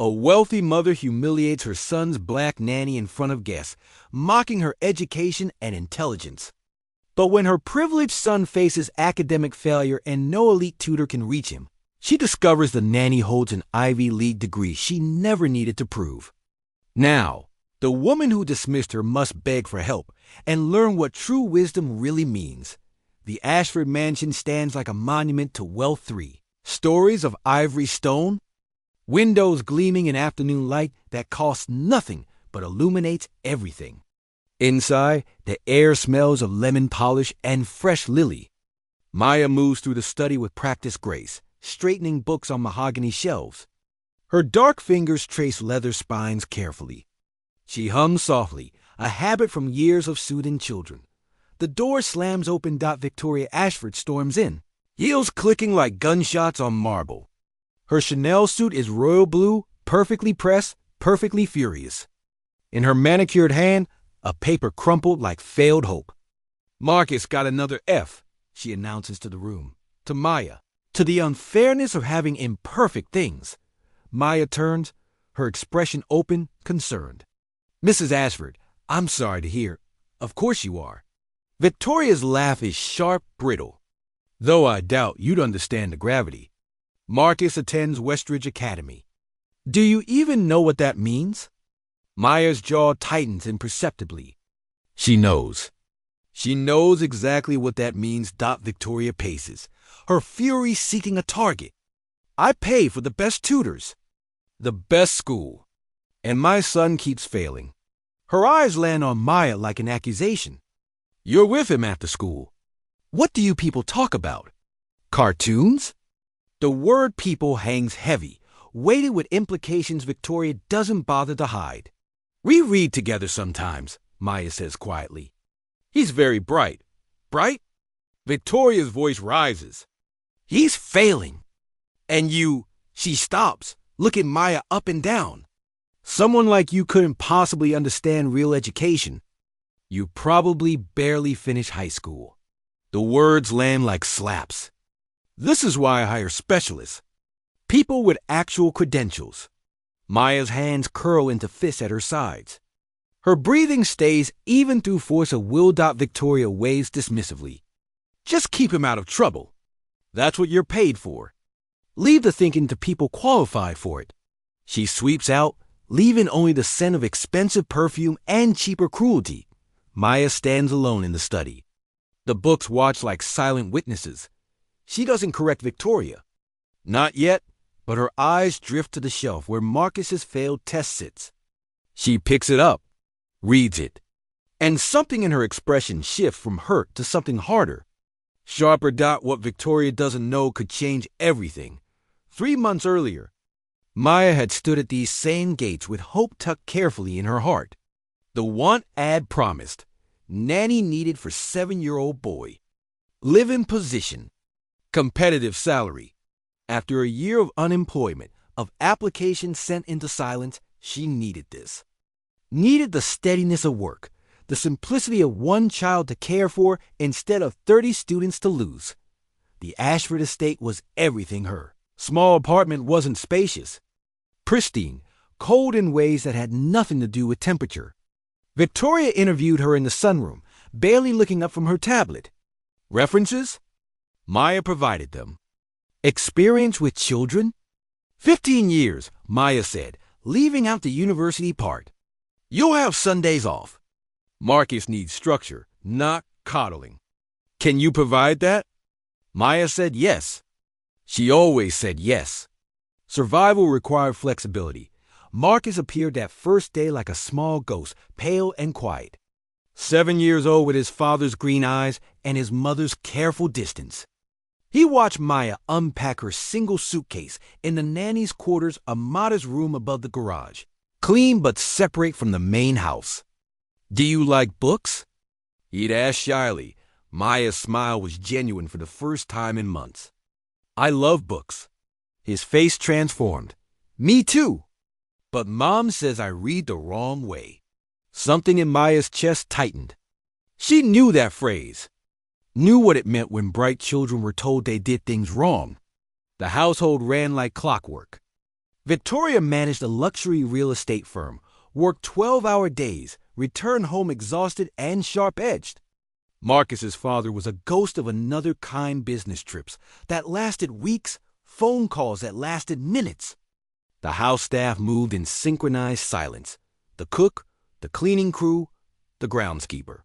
A wealthy mother humiliates her son's black nanny in front of guests, mocking her education and intelligence. But when her privileged son faces academic failure and no elite tutor can reach him, she discovers the nanny holds an Ivy League degree she never needed to prove. Now, the woman who dismissed her must beg for help and learn what true wisdom really means. The Ashford mansion stands like a monument to wealth. 3 stories of ivory stone, windows gleaming in afternoon light that costs nothing but illuminates everything. Inside, the air smells of lemon polish and fresh lily. Maya moves through the study with practiced grace, straightening books on mahogany shelves. Her dark fingers trace leather spines carefully. She hums softly, a habit from years of soothing children. The door slams open. Victoria Ashford storms in, heels clicking like gunshots on marble. Her Chanel suit is royal blue, perfectly pressed, perfectly furious. In her manicured hand, a paper crumpled like failed hope. "Marcus got another F," she announces to the room, to Maya, to the unfairness of having imperfect things. Maya turns, her expression open, concerned. "Mrs. Ashford, I'm sorry to hear. Of course you are." Victoria's laugh is sharp, brittle. "Though I doubt you'd understand the gravity. Marcus attends Westridge Academy." "Do you even know what that means?" Maya's jaw tightens imperceptibly. She knows. She knows exactly what that means. Victoria paces, her fury seeking a target. "I pay for the best tutors, the best school, and my son keeps failing." Her eyes land on Maya like an accusation. "You're with him after school. What do you people talk about? Cartoons?" The word people hangs heavy, weighted with implications Victoria doesn't bother to hide. "We read together sometimes," Maya says quietly. "He's very bright." "Bright?" Victoria's voice rises. "He's failing. And you—" She stops, looking Maya up and down. "Someone like you couldn't possibly understand real education. You probably barely finished high school." The words land like slaps. "This is why I hire specialists. People with actual credentials." Maya's hands curl into fists at her sides. Her breathing stays even through force of will. Victoria waves dismissively. "Just keep him out of trouble. That's what you're paid for. Leave the thinking to people qualified for it." She sweeps out, leaving only the scent of expensive perfume and cheaper cruelty. Maya stands alone in the study. The books watch like silent witnesses. She doesn't correct Victoria. Not yet, but her eyes drift to the shelf where Marcus's failed test sits. She picks it up, reads it, and something in her expression shifts from hurt to something harder. Sharper. What Victoria doesn't know could change everything. 3 months earlier, Maya had stood at these same gates with hope tucked carefully in her heart. The want ad promised. Nanny needed for 7-year-old boy. Live-in position. Competitive salary. After a year of unemployment, of applications sent into silence, she needed this. Needed the steadiness of work, the simplicity of one child to care for instead of 30 students to lose. The Ashford estate was everything her. Small apartment wasn't spacious. Pristine, cold in ways that had nothing to do with temperature. Victoria interviewed her in the sunroom, barely looking up from her tablet. References? Maya provided them. Experience with children? 15 years, Maya said, leaving out the university part. You'll have Sundays off. Marcus needs structure, not coddling. Can you provide that? Maya said yes. She always said yes. Survival required flexibility. Marcus appeared that first day like a small ghost, pale and quiet. 7 years old with his father's green eyes and his mother's careful distance. He watched Maya unpack her single suitcase in the nanny's quarters, a modest room above the garage, clean but separate from the main house. Do you like books? He'd asked shyly. Maya's smile was genuine for the first time in months. I love books. His face transformed. Me too. But Mom says I read the wrong way. Something in Maya's chest tightened. She knew that phrase. Knew what it meant when bright children were told they did things wrong. The household ran like clockwork. Victoria managed a luxury real estate firm, worked 12-hour days, returned home exhausted and sharp-edged. Marcus's father was a ghost of another kind business trips that lasted weeks, phone calls that lasted minutes. The house staff moved in synchronized silence. The cook, the cleaning crew, the groundskeeper.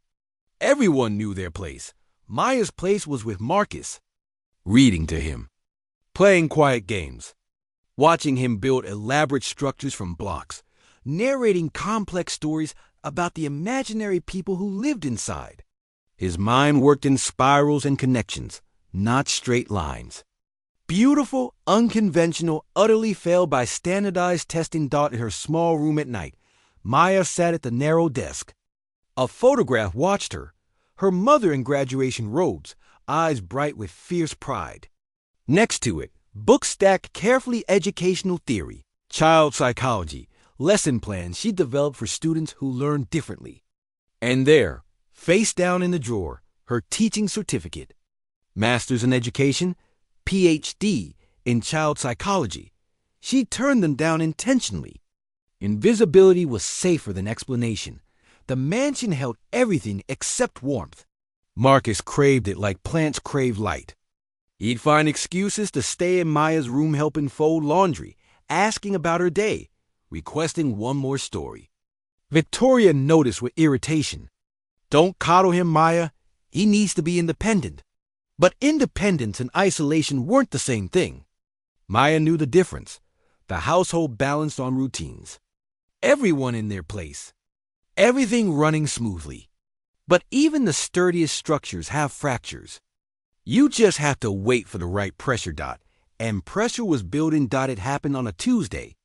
Everyone knew their place. Maya's place was with Marcus, reading to him, playing quiet games, watching him build elaborate structures from blocks, narrating complex stories about the imaginary people who lived inside. His mind worked in spirals and connections, not straight lines. Beautiful, unconventional, utterly failed by standardized testing in her small room at night. Maya sat at the narrow desk. A photograph watched her, her mother in graduation robes, eyes bright with fierce pride. Next to it, books stacked carefully educational theory, child psychology, lesson plans she developed for students who learn differently. And there, face down in the drawer, her teaching certificate. Master's in Education, Ph.D. in Child Psychology. She turned them down intentionally. Invisibility was safer than explanation. The mansion held everything except warmth. Marcus craved it like plants crave light. He'd find excuses to stay in Maya's room helping fold laundry, asking about her day, requesting one more story. Victoria noticed with irritation. Don't coddle him, Maya. He needs to be independent. But independence and isolation weren't the same thing. Maya knew the difference. The household balanced on routines. Everyone in their place. Everything running smoothly. But even the sturdiest structures have fractures. You just have to wait for the right pressure. And pressure was building. It happened on a Tuesday.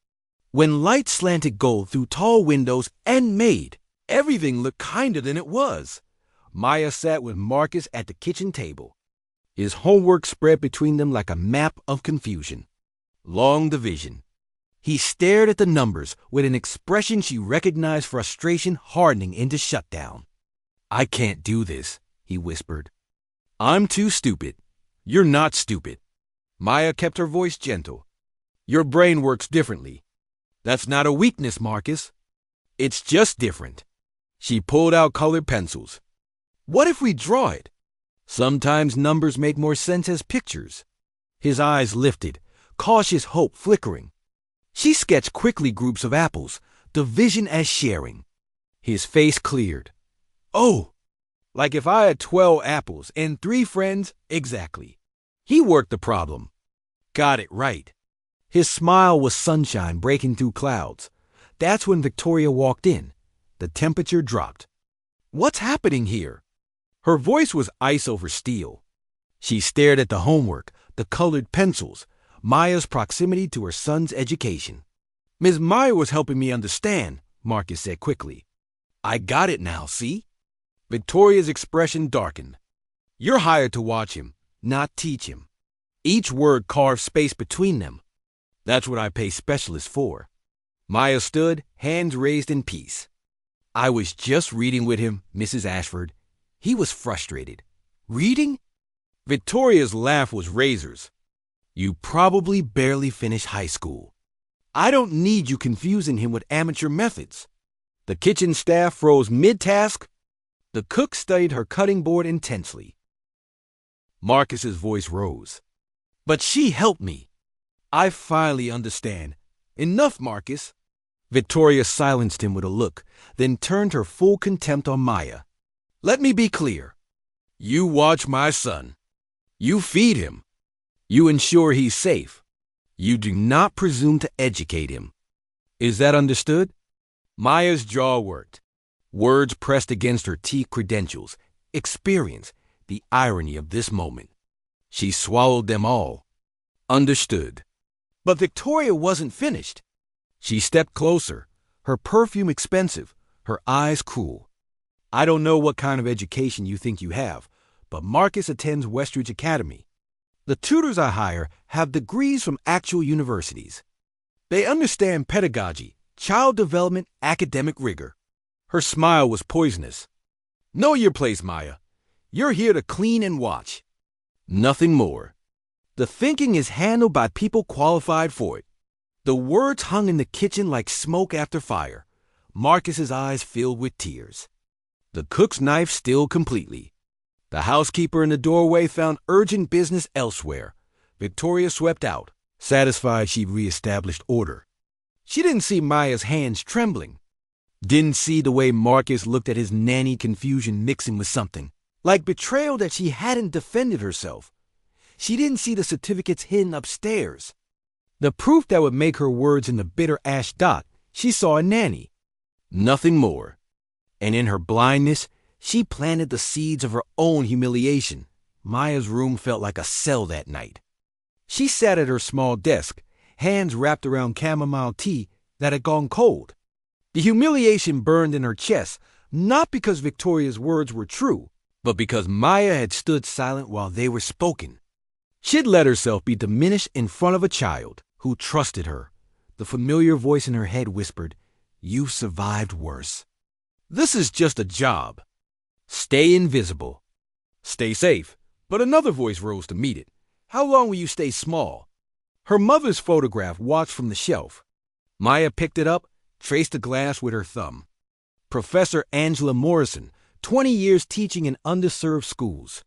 When light slanted gold through tall windows and made everything look kinder than it was. Maya sat with Marcus at the kitchen table. His homework spread between them like a map of confusion. Long division. He stared at the numbers with an expression she recognized, frustration hardening into shutdown. I can't do this, he whispered. I'm too stupid. You're not stupid. Maya kept her voice gentle. Your brain works differently. That's not a weakness, Marcus. It's just different. She pulled out colored pencils. What if we draw it? Sometimes numbers make more sense as pictures. His eyes lifted, cautious hope flickering. She sketched quickly groups of apples, division as sharing. His face cleared. Oh, like if I had 12 apples and 3 friends, exactly. He worked the problem. Got it right. His smile was sunshine breaking through clouds. That's when Victoria walked in. The temperature dropped. What's happening here? Her voice was ice over steel. She stared at the homework, the colored pencils, Maya's proximity to her son's education. Ms. Maya was helping me understand, Marcus said quickly. I got it now, see? Victoria's expression darkened. You're hired to watch him, not teach him. Each word carved space between them. That's what I pay specialists for. Maya stood, hands raised in peace. I was just reading with him, Mrs. Ashford. He was frustrated. Reading? Victoria's laugh was razors. You probably barely finished high school. I don't need you confusing him with amateur methods. The kitchen staff froze mid-task. The cook studied her cutting board intensely. Marcus's voice rose. But she helped me. I finally understand. Enough, Marcus. Victoria silenced him with a look, then turned her full contempt on Maya. Let me be clear. You watch my son. You feed him. You ensure he's safe. You do not presume to educate him. Is that understood? Maya's jaw worked. Words pressed against her teeth. Credentials, experience, the irony of this moment. She swallowed them all. Understood. But Victoria wasn't finished. She stepped closer, her perfume expensive, her eyes cruel. I don't know what kind of education you think you have, but Marcus attends Westridge Academy. The tutors I hire have degrees from actual universities. They understand pedagogy, child development, academic rigor. Her smile was poisonous. Know your place, Maya. You're here to clean and watch. Nothing more. The thinking is handled by people qualified for it. The words hung in the kitchen like smoke after fire. Marcus's eyes filled with tears. The cook's knife still completely. The housekeeper in the doorway found urgent business elsewhere. Victoria swept out, satisfied she'd reestablished order. She didn't see Maya's hands trembling. Didn't see the way Marcus looked at his nanny, confusion mixing with something, like betrayal that she hadn't defended herself. She didn't see the certificates hidden upstairs. The proof that would make her words in the bitter ash dot she saw in Nanny. Nothing more. And in her blindness, she planted the seeds of her own humiliation. Maya's room felt like a cell that night. She sat at her small desk, hands wrapped around chamomile tea that had gone cold. The humiliation burned in her chest, not because Victoria's words were true, but because Maya had stood silent while they were spoken. She'd let herself be diminished in front of a child who trusted her. The familiar voice in her head whispered, "You survived worse. This is just a job. Stay invisible. Stay safe." But another voice rose to meet it. "How long will you stay small?" Her mother's photograph watched from the shelf. Maya picked it up, traced the glass with her thumb. Professor Angela Morrison, 20 years teaching in underserved schools.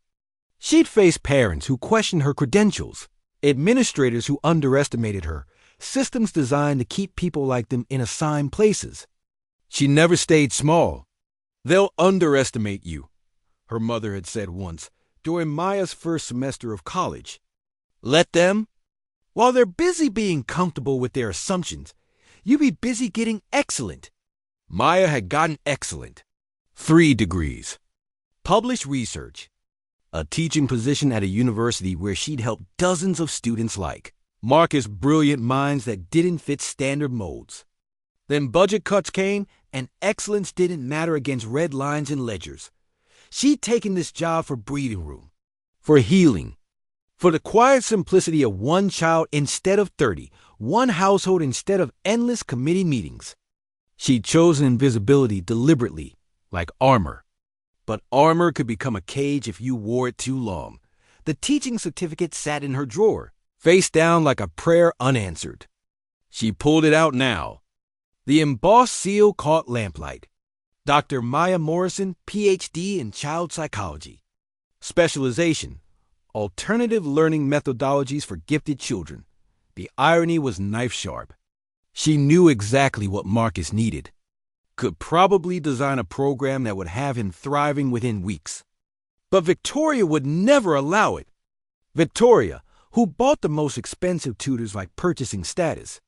She'd faced parents who questioned her credentials, administrators who underestimated her, systems designed to keep people like them in assigned places. She never stayed small. "They'll underestimate you," her mother had said once, during Maya's first semester of college. "Let them. While they're busy being comfortable with their assumptions, you be busy getting excellent." Maya had gotten excellent. 3 degrees. Published research. A teaching position at a university where she'd helped dozens of students like Marcus, brilliant minds that didn't fit standard molds. Then budget cuts came, and excellence didn't matter against red lines and ledgers. She'd taken this job for breathing room, for healing, for the quiet simplicity of one child instead of 30, one household instead of endless committee meetings. She'd chosen invisibility deliberately, like armor. But armor could become a cage if you wore it too long. The teaching certificate sat in her drawer, face down like a prayer unanswered. She pulled it out now. The embossed seal caught lamplight. Dr. Maya Morrison, Ph.D. in child psychology. Specialization: alternative learning methodologies for gifted children. The irony was knife sharp. She knew exactly what Marcus needed. Could probably design a program that would have him thriving within weeks. But Victoria would never allow it. Victoria, who bought the most expensive tutors like purchasing status,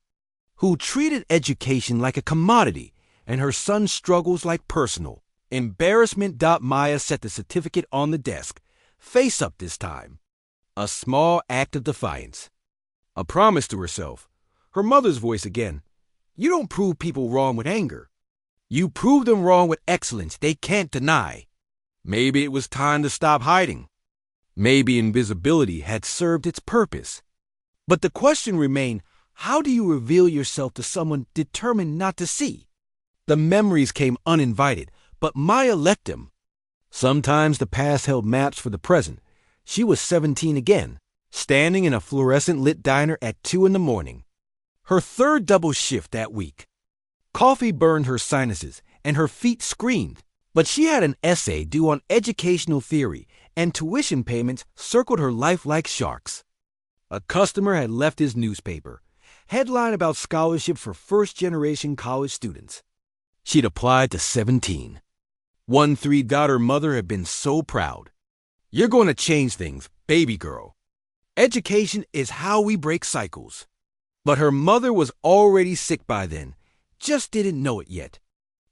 who treated education like a commodity and her son's struggles like personal. Embarrassment. Maya set the certificate on the desk, face up this time. A small act of defiance. A promise to herself. Her mother's voice again. "You don't prove people wrong with anger. You prove them wrong with excellence they can't deny." Maybe it was time to stop hiding. Maybe invisibility had served its purpose. But the question remained, how do you reveal yourself to someone determined not to see? The memories came uninvited, but Maya let them. Sometimes the past held maps for the present. She was 17 again, standing in a fluorescent-lit diner at 2 in the morning. Her third double shift that week. Coffee burned her sinuses, and her feet screamed. But she had an essay due on educational theory, and tuition payments circled her life like sharks. A customer had left his newspaper. Headline about scholarship for first-generation college students. She'd applied to 17. 1-3 her mother had been so proud. "You're going to change things, baby girl. Education is how we break cycles." But her mother was already sick by then. Just didn't know it yet.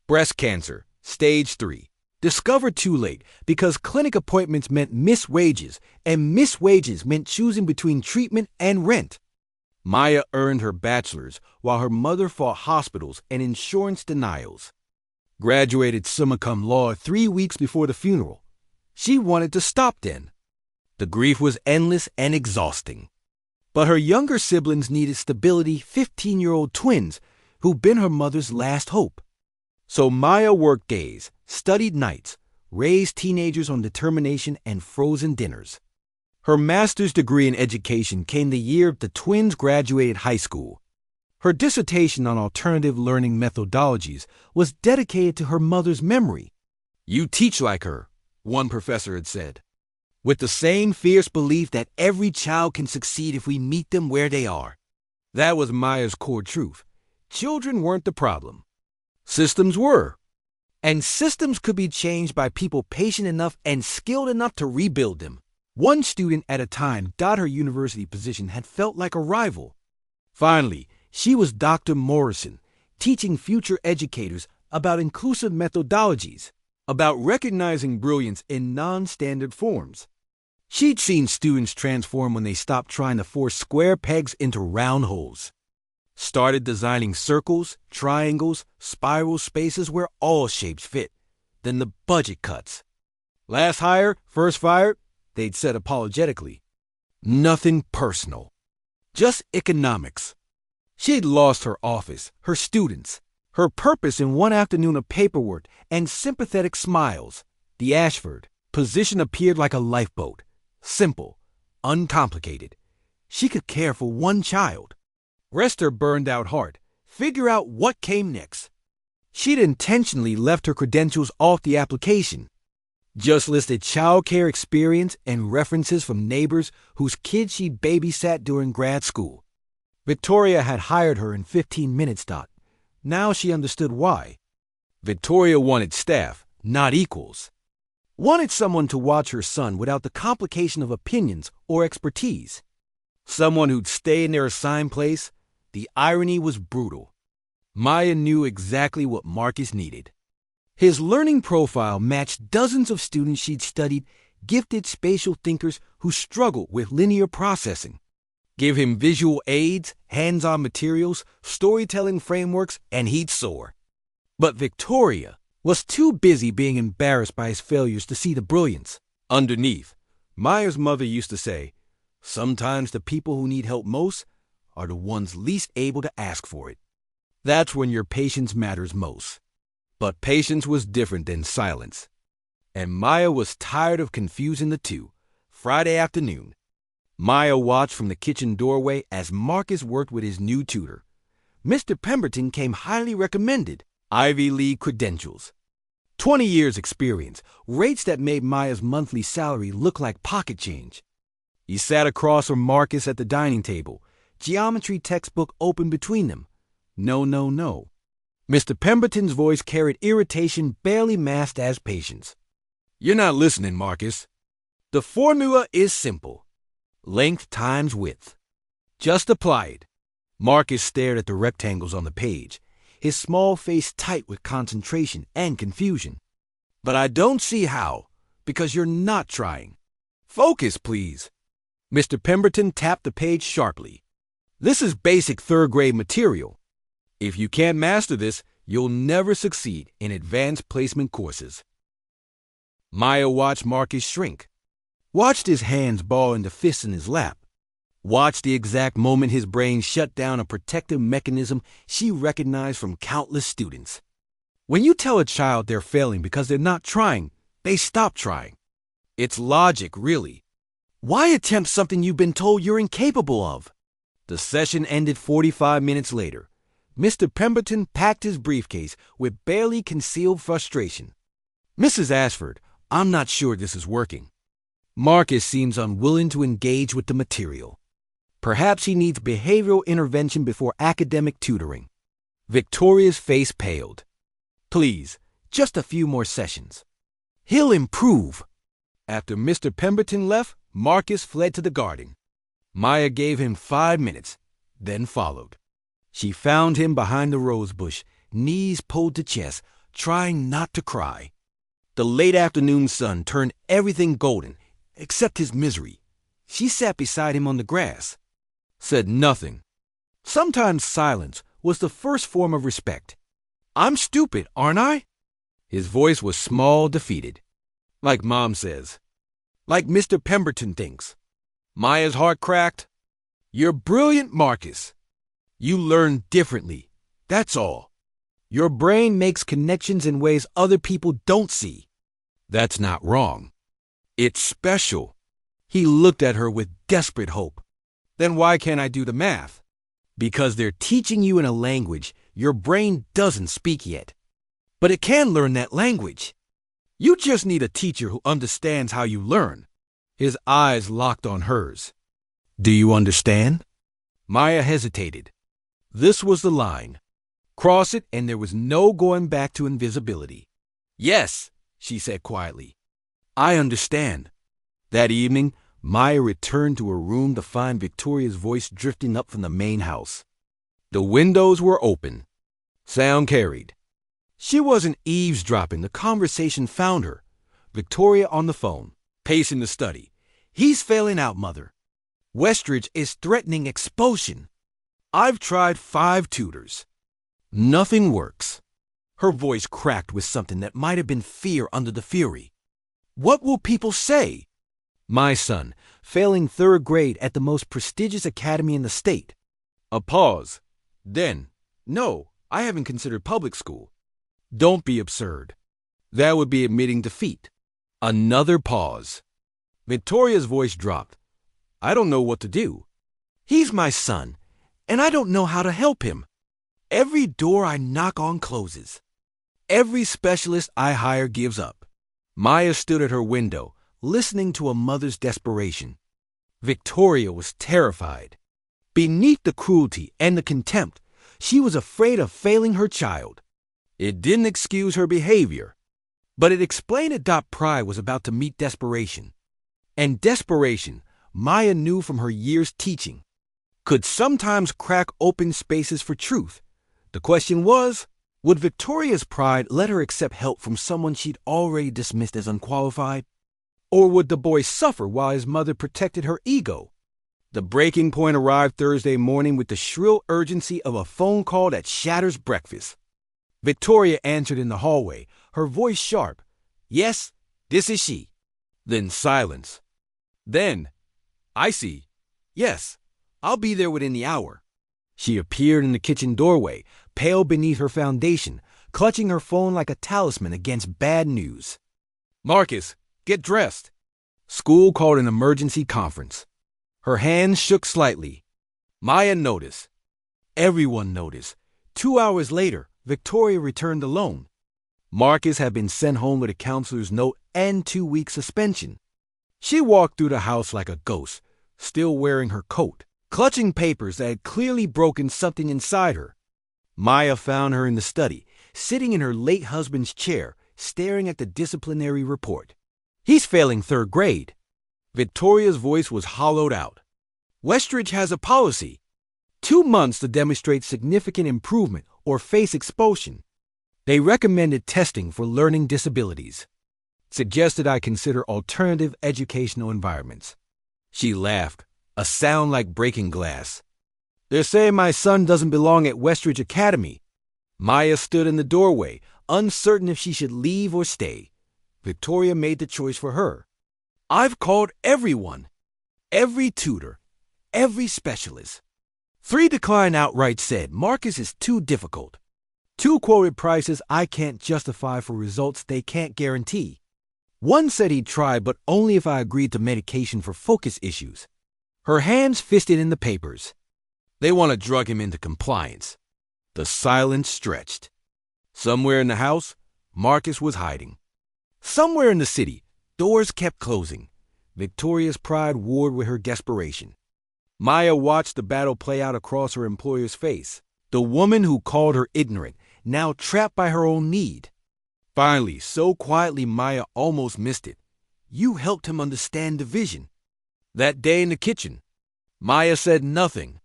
Breast cancer, stage 3. Discovered too late because clinic appointments meant missed wages, and missed wages meant choosing between treatment and rent. Maya earned her bachelor's while her mother fought hospitals and insurance denials. Graduated summa cum laude 3 weeks before the funeral. She wanted to stop then. The grief was endless and exhausting. But her younger siblings needed stability, 15-year-old twins who'd been her mother's last hope. So Maya worked days, studied nights, raised teenagers on determination and frozen dinners. Her master's degree in education came the year the twins graduated high school. Her dissertation on alternative learning methodologies was dedicated to her mother's memory. "You teach like her," one professor had said, "with the same fierce belief that every child can succeed if we meet them where they are." That was Maya's core truth. Children weren't the problem. Systems were. And systems could be changed by people patient enough and skilled enough to rebuild them. One student at a time got her university position had felt like a rival. Finally, she was Dr. Morrison, teaching future educators about inclusive methodologies, about recognizing brilliance in non-standard forms. She'd seen students transform when they stopped trying to force square pegs into round holes. Started designing circles, triangles, spiral spaces where all shapes fit. Then the budget cuts. "Last hire, first fired," they'd said apologetically. Nothing personal. Just economics. She'd lost her office, her students, her purpose in one afternoon of paperwork and sympathetic smiles. The Ashford position appeared like a lifeboat. Simple, uncomplicated. She could care for one child. Rest her burned-out heart. Figure out what came next. She'd intentionally left her credentials off the application. Just listed childcare experience and references from neighbors whose kids she babysat during grad school. Victoria had hired her in 15 minutes. Now she understood why. Victoria wanted staff, not equals. Wanted someone to watch her son without the complication of opinions or expertise. Someone who'd stay in their assigned place. The irony was brutal. Maya knew exactly what Marcus needed. His learning profile matched dozens of students she'd studied, gifted spatial thinkers who struggled with linear processing. Give him visual aids, hands-on materials, storytelling frameworks, and he'd soar. But Victoria was too busy being embarrassed by his failures to see the brilliance. Underneath, Maya's mother used to say, "Sometimes the people who need help most are the ones least able to ask for it." That's when your patience matters most. But patience was different than silence. And Maya was tired of confusing the two. Friday afternoon, Maya watched from the kitchen doorway as Marcus worked with his new tutor. Mr. Pemberton came highly recommended, Ivy League credentials. 20 years experience, rates that made Maya's monthly salary look like pocket change. He sat across from Marcus at the dining table, geometry textbook open between them. No, no, no. Mr. Pemberton's voice carried irritation barely masked as patience. "You're not listening, Marcus. The formula is simple. Length times width. Just apply it." Marcus stared at the rectangles on the page, his small face tight with concentration and confusion. "But I don't see how, because you're not trying. Focus, please." Mr. Pemberton tapped the page sharply. "This is basic third-grade material. If you can't master this, you'll never succeed in advanced placement courses." Maya watched Marcus shrink. Watched his hands ball into fists in his lap. Watched the exact moment his brain shut down a protective mechanism she recognized from countless students. When you tell a child they're failing because they're not trying, they stop trying. It's logic, really. Why attempt something you've been told you're incapable of? The session ended 45 minutes later. Mr. Pemberton packed his briefcase with barely concealed frustration. "Mrs. Ashford, I'm not sure this is working." Marcus seems unwilling to engage with the material. Perhaps he needs behavioral intervention before academic tutoring. Victoria's face paled. "Please, just a few more sessions." "He'll improve." After Mr. Pemberton left, Marcus fled to the garden. Maya gave him 5 minutes, then followed. She found him behind the rose bush, knees pulled to chest, trying not to cry. The late afternoon sun turned everything golden, except his misery. She sat beside him on the grass, said nothing. Sometimes silence was the first form of respect. "I'm stupid, aren't I?" His voice was small, defeated. "Like Mom says. Like Mr. Pemberton thinks." Maya's heart cracked. "You're brilliant, Marcus. You learn differently. That's all. Your brain makes connections in ways other people don't see. That's not wrong. It's special." He looked at her with desperate hope. "Then why can't I do the math?" Because they're teaching you in a language your brain doesn't speak yet. But it can learn that language. You just need a teacher who understands how you learn. His eyes locked on hers. Do you understand? Maya hesitated. This was the line. Cross it and there was no going back to invisibility. Yes, she said quietly. I understand. That evening, Maya returned to her room to find Victoria's voice drifting up from the main house. The windows were open. Sound carried. She wasn't eavesdropping. The conversation found her. Victoria on the phone, pacing the study. He's failing out, Mother. Westridge is threatening expulsion. I've tried 5 tutors. Nothing works. Her voice cracked with something that might have been fear under the fury. What will people say? My son, failing 3rd grade at the most prestigious academy in the state. A pause. Then, no, I haven't considered public school. Don't be absurd. That would be admitting defeat. Another pause. Victoria's voice dropped. I don't know what to do. He's my son, and I don't know how to help him. Every door I knock on closes. Every specialist I hire gives up. Maya stood at her window, listening to a mother's desperation. Victoria was terrified. Beneath the cruelty and the contempt, she was afraid of failing her child. It didn't excuse her behavior, but it explained that pride was about to meet desperation. And desperation, Maya knew from her years teaching, could sometimes crack open spaces for truth. The question was, would Victoria's pride let her accept help from someone she'd already dismissed as unqualified? Or would the boy suffer while his mother protected her ego? The breaking point arrived Thursday morning with the shrill urgency of a phone call that shatters breakfast. Victoria answered in the hallway, her voice sharp. Yes, this is she. Then silence. Then, I see. Yes, I'll be there within the hour. She appeared in the kitchen doorway, pale beneath her foundation, clutching her phone like a talisman against bad news. Marcus, get dressed. School called an emergency conference. Her hands shook slightly. Maya noticed. Everyone noticed. 2 hours later, Victoria returned alone. Marcus had been sent home with a counselor's note and 2-week suspension. She walked through the house like a ghost, still wearing her coat, clutching papers that had clearly broken something inside her. Maya found her in the study, sitting in her late husband's chair, staring at the disciplinary report. He's failing 3rd grade. Victoria's voice was hollowed out. Westridge has a policy. 2 months to demonstrate significant improvement or face expulsion. They recommended testing for learning disabilities. Suggested I consider alternative educational environments. She laughed, a sound like breaking glass. They're saying my son doesn't belong at Westridge Academy. Maya stood in the doorway, uncertain if she should leave or stay. Victoria made the choice for her. I've called everyone. Every tutor. Every specialist. 3 declined outright, said Marcus is too difficult. 2 quoted prices I can't justify for results they can't guarantee. 1 said he'd try, but only if I agreed to medication for focus issues. Her hands fisted in the papers. They want to drug him into compliance. The silence stretched. Somewhere in the house, Marcus was hiding. Somewhere in the city, doors kept closing. Victoria's pride warred with her desperation. Maya watched the battle play out across her employer's face. The woman who called her ignorant, now trapped by her own need. Finally, so quietly Maya almost missed it. You helped him understand division. That day in the kitchen, Maya said nothing.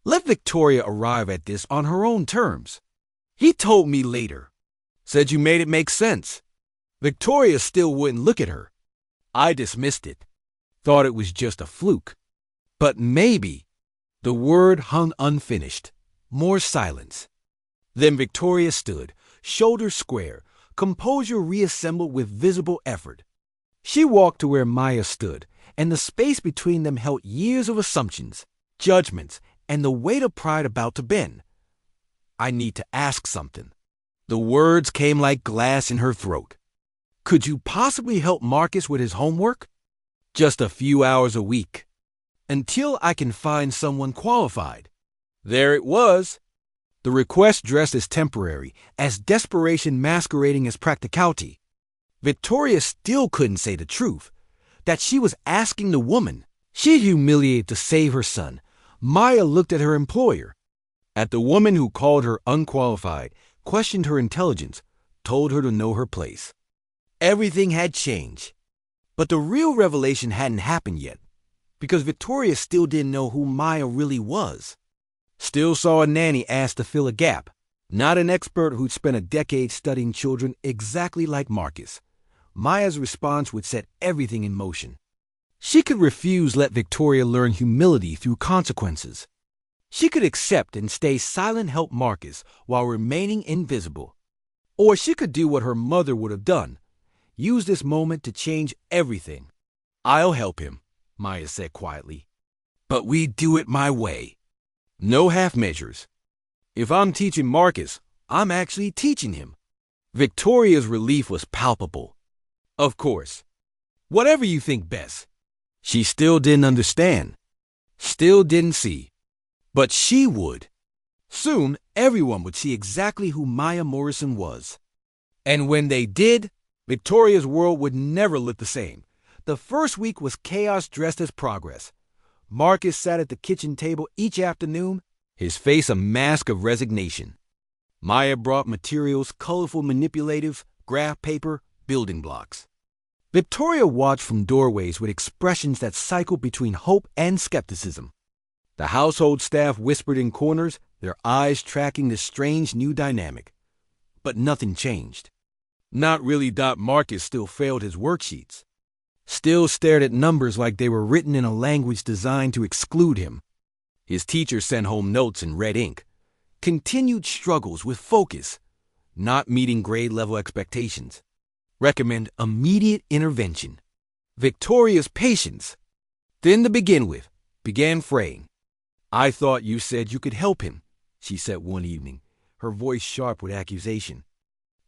Let Victoria arrive at this on her own terms. He told me later. Said you made it make sense. Victoria still wouldn't look at her. I dismissed it. Thought it was just a fluke. But maybe. The word hung unfinished. More silence. Then Victoria stood, shoulders square, composure reassembled with visible effort. She walked to where Maya stood, and the space between them held years of assumptions, judgments, and the weight of pride about to bend. I need to ask something. The words came like glass in her throat. Could you possibly help Marcus with his homework? Just a few hours a week. Until I can find someone qualified. There it was. The request dressed as temporary, as desperation masquerading as practicality. Victoria still couldn't say the truth, that she was asking the woman. She'd humiliate to save her son. Maya looked at her employer, at the woman who called her unqualified, questioned her intelligence, told her to know her place. Everything had changed. But the real revelation hadn't happened yet, because Victoria still didn't know who Maya really was. Still saw a nanny asked to fill a gap, not an expert who'd spent a decade studying children exactly like Marcus. Maya's response would set everything in motion. She could refuse let Victoria learn humility through consequences. She could accept and stay silent help Marcus while remaining invisible. Or she could do what her mother would have done, use this moment to change everything. "I'll help him," Maya said quietly. "But we do it my way. No half measures. If I'm teaching Marcus, I'm actually teaching him." Victoria's relief was palpable. Of course. Whatever you think best. She still didn't understand. Still didn't see. But she would. Soon, everyone would see exactly who Maya Morrison was. And when they did, Victoria's world would never look the same. The first week was chaos dressed as progress. Marcus sat at the kitchen table each afternoon, his face a mask of resignation. Maya brought materials, colorful manipulative, graph paper, building blocks. Victoria watched from doorways with expressions that cycled between hope and skepticism. The household staff whispered in corners, their eyes tracking this strange new dynamic. But nothing changed. Not really. Marcus still failed his worksheets. Still stared at numbers like they were written in a language designed to exclude him. His teacher sent home notes in red ink. Continued struggles with focus, not meeting grade-level expectations. Recommend immediate intervention. Victoria's patience, thin to begin with, began fraying. "I thought you said you could help him," she said one evening, her voice sharp with accusation.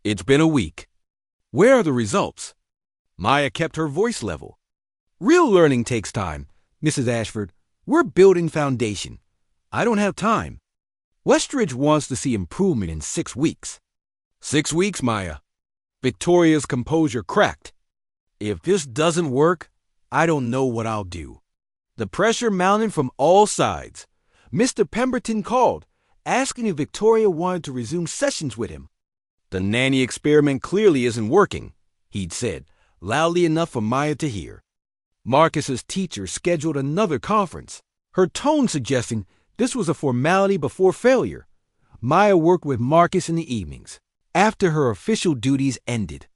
"It's been a week. Where are the results?" Maya kept her voice level. "Real learning takes time, Mrs. Ashford. We're building foundation. I don't have time. Westridge wants to see improvement in 6 weeks. 6 weeks, Maya." Victoria's composure cracked. "If this doesn't work, I don't know what I'll do." The pressure mounted from all sides. Mr. Pemberton called, asking if Victoria wanted to resume sessions with him. "The nanny experiment clearly isn't working," he'd said, loudly enough for Maya to hear. Marcus's teacher scheduled another conference, her tone suggesting this was a formality before failure. Maya worked with Marcus in the evenings, after her official duties ended.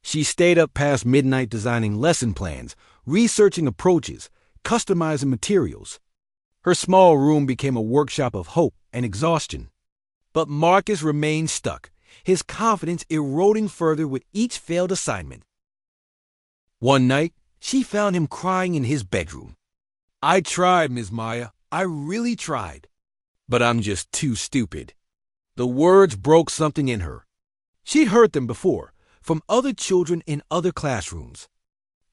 She stayed up past midnight designing lesson plans, researching approaches, customizing materials. Her small room became a workshop of hope and exhaustion. But Marcus remained stuck, his confidence eroding further with each failed assignment. One night, she found him crying in his bedroom. "I tried, Ms. Maya. I really tried. But I'm just too stupid." The words broke something in her. She'd heard them before, from other children in other classrooms.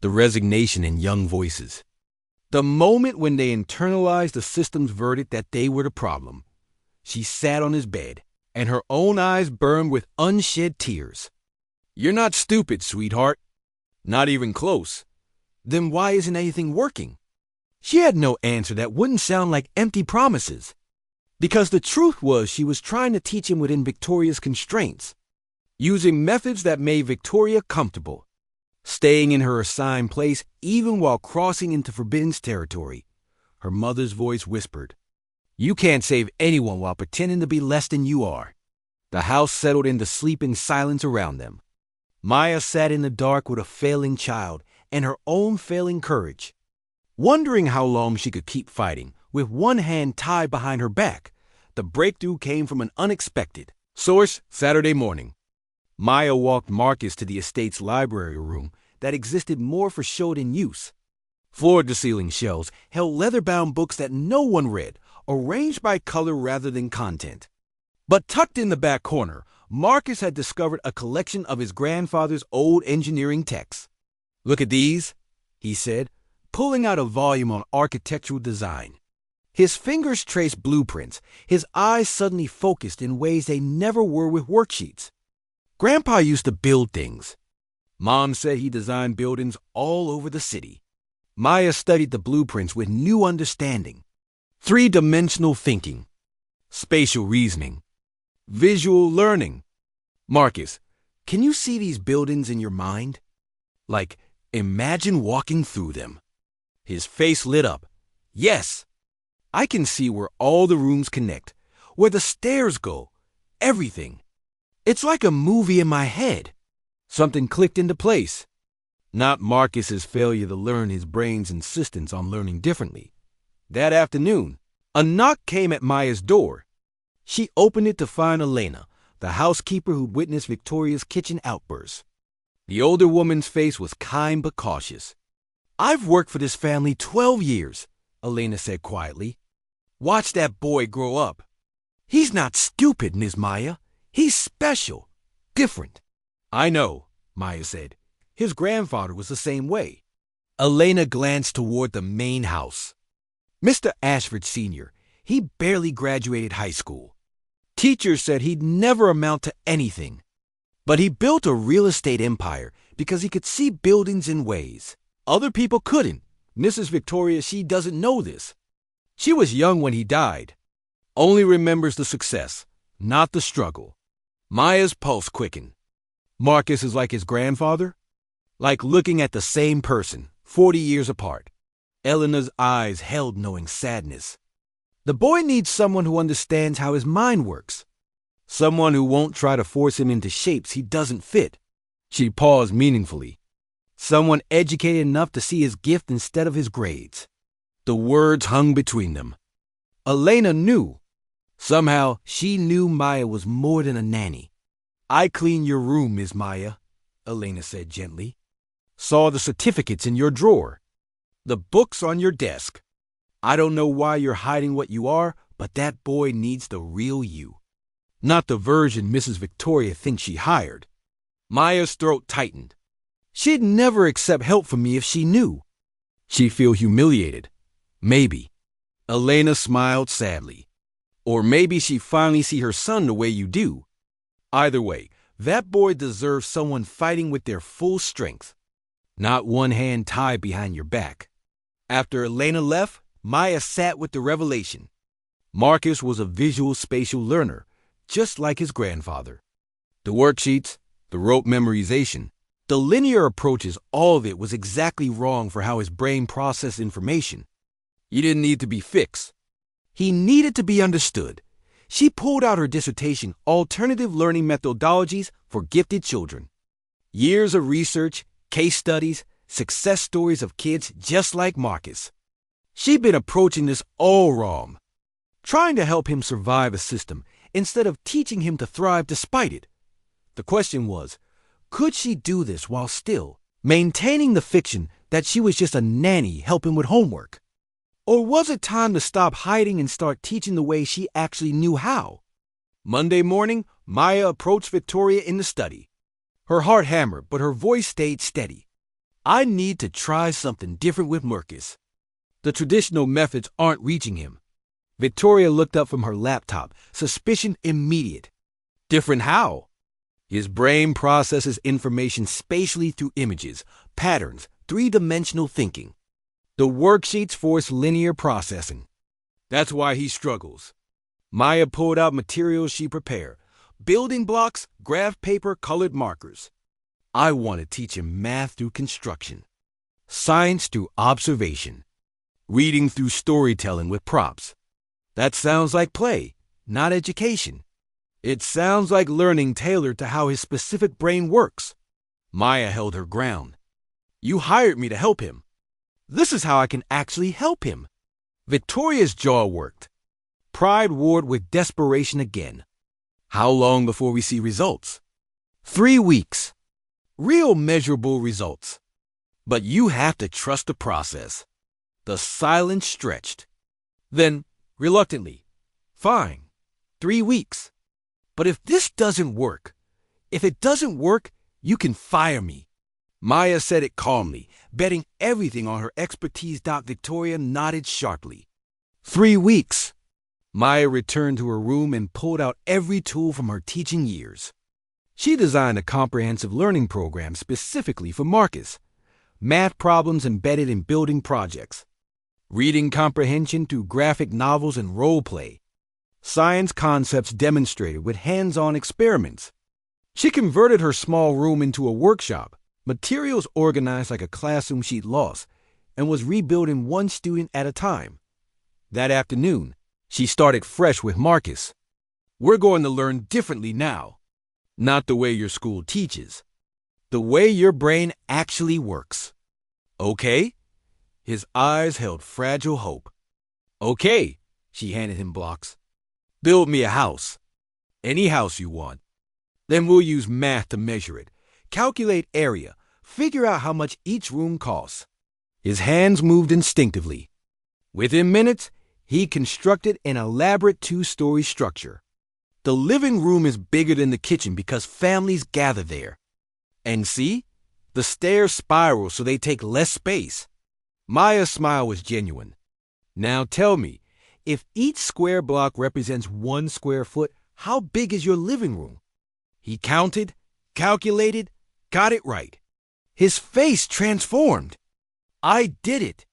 The resignation in young voices. The moment when they internalized the system's verdict that they were the problem. She sat on his bed, and her own eyes burned with unshed tears. "You're not stupid, sweetheart. Not even close. Then why isn't anything working?" She had no answer that wouldn't sound like empty promises. Because the truth was she was trying to teach him within Victoria's constraints, using methods that made Victoria comfortable, staying in her assigned place even while crossing into forbidden territory. Her mother's voice whispered, "You can't save anyone while pretending to be less than you are." The house settled into sleeping silence around them. Maya sat in the dark with a failing child and her own failing courage, wondering how long she could keep fighting, with one hand tied behind her back. The breakthrough came from an unexpected source. Saturday morning. Maya walked Marcus to the estate's library room that existed more for show than use. Floor-to-ceiling shelves held leather-bound books that no one read, arranged by color rather than content. But tucked in the back corner, Marcus had discovered a collection of his grandfather's old engineering texts. "Look at these," he said, pulling out a volume on architectural design. His fingers traced blueprints, his eyes suddenly focused in ways they never were with worksheets. Grandpa used to build things. Mom said he designed buildings all over the city. Maya studied the blueprints with new understanding. Three-dimensional thinking, spatial reasoning, visual learning. Marcus, can you see these buildings in your mind? Like, imagine walking through them. His face lit up. Yes, I can see where all the rooms connect, where the stairs go, everything. It's like a movie in my head. Something clicked into place. Not Marcus's failure to learn, his brain's insistence on learning differently. That afternoon, a knock came at Maya's door. She opened it to find Elena, the housekeeper who'd witnessed Victoria's kitchen outburst. The older woman's face was kind but cautious. "I've worked for this family 12 years, Elena said quietly. "Watch that boy grow up. He's not stupid, Ms. Maya. He's special, different." "I know," Maya said. His grandfather was the same way. Elena glanced toward the main house. Mr. Ashford Sr., he barely graduated high school. Teachers said he'd never amount to anything. But he built a real estate empire because he could see buildings in ways other people couldn't. Mrs. Victoria, she doesn't know this. She was young when he died. Only remembers the success, not the struggle. Maya's pulse quickened. Marcus is like his grandfather? Like looking at the same person, 40 years apart. Eleanor's eyes held knowing sadness. The boy needs someone who understands how his mind works. Someone who won't try to force him into shapes he doesn't fit. She paused meaningfully. Someone educated enough to see his gift instead of his grades. The words hung between them. Elena knew. Somehow, she knew Maya was more than a nanny. "I cleaned your room, Ms. Maya," Elena said gently. "Saw the certificates in your drawer. The books on your desk. I don't know why you're hiding what you are, but that boy needs the real you. Not the version Mrs. Victoria thinks she hired." Maya's throat tightened. She'd never accept help from me if she knew. She'd feel humiliated. Maybe. Elena smiled sadly. Or maybe she'd finally see her son the way you do. Either way, that boy deserves someone fighting with their full strength. Not one hand tied behind your back. After Elena left, Maya sat with the revelation. Marcus was a visual spatial learner, just like his grandfather. The worksheets, the rote memorization, the linear approaches, all of it was exactly wrong for how his brain processed information. He didn't need to be fixed. He needed to be understood. She pulled out her dissertation, Alternative Learning Methodologies for Gifted Children. Years of research, case studies, success stories of kids just like Marcus. She'd been approaching this all wrong. Trying to help him survive a system instead of teaching him to thrive despite it. The question was, could she do this while still maintaining the fiction that she was just a nanny helping with homework? Or was it time to stop hiding and start teaching the way she actually knew how? Monday morning, Maya approached Victoria in the study. Her heart hammered, but her voice stayed steady. "I need to try something different with Marcus. The traditional methods aren't reaching him." Victoria looked up from her laptop, suspicion immediate. "Different how?" "His brain processes information spatially through images, patterns, three-dimensional thinking. The worksheets force linear processing. That's why he struggles." Maya pulled out materials she prepared. Building blocks, graph paper, colored markers. "I want to teach him math through construction, science through observation, reading through storytelling with props. That sounds like play, not education. It sounds like learning tailored to how his specific brain works." Maya held her ground. "You hired me to help him. This is how I can actually help him." Victoria's jaw worked. Pride warred with desperation again. "How long before we see results?" 3 weeks. Real measurable results. But you have to trust the process." The silence stretched. Then, reluctantly, "Fine, 3 weeks. But if this doesn't work, you can fire me." Maya said it calmly, betting everything on her expertise. Victoria nodded sharply. 3 weeks. Maya returned to her room and pulled out every tool from her teaching years. She designed a comprehensive learning program specifically for Marcus. Math problems embedded in building projects. Reading comprehension through graphic novels and role play. Science concepts demonstrated with hands-on experiments. She converted her small room into a workshop, materials organized like a classroom she'd lost, and was rebuilding one student at a time. That afternoon, she started fresh with Marcus. We're going to learn differently now. Not the way your school teaches. The way your brain actually works. Okay? His eyes held fragile hope. Okay, she handed him blocks. Build me a house. Any house you want. Then we'll use math to measure it. Calculate area. Figure out how much each room costs. His hands moved instinctively. Within minutes, he constructed an elaborate 2-story structure. The living room is bigger than the kitchen because families gather there. And see? The stairs spiral so they take less space. Maya's smile was genuine. Now tell me, if each square block represents 1 square foot, how big is your living room? He counted, calculated, got it right. His face transformed. I did it.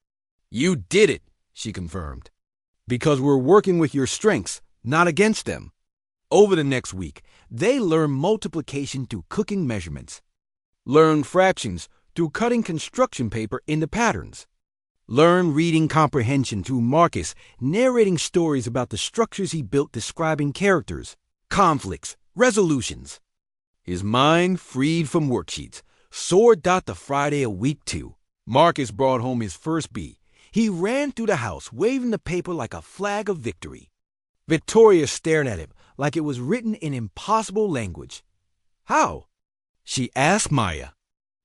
You did it, she confirmed. Because we're working with your strengths, not against them. Over the next week, they learned multiplication through cooking measurements. Learn fractions through cutting construction paper into patterns. Learn reading comprehension through Marcus narrating stories about the structures he built describing characters, conflicts, resolutions. His mind freed from worksheets, soared out to Friday of week 2. Marcus brought home his first B. He ran through the house, waving the paper like a flag of victory. Victoria stared at him like it was written in impossible language. How? She asked Maya.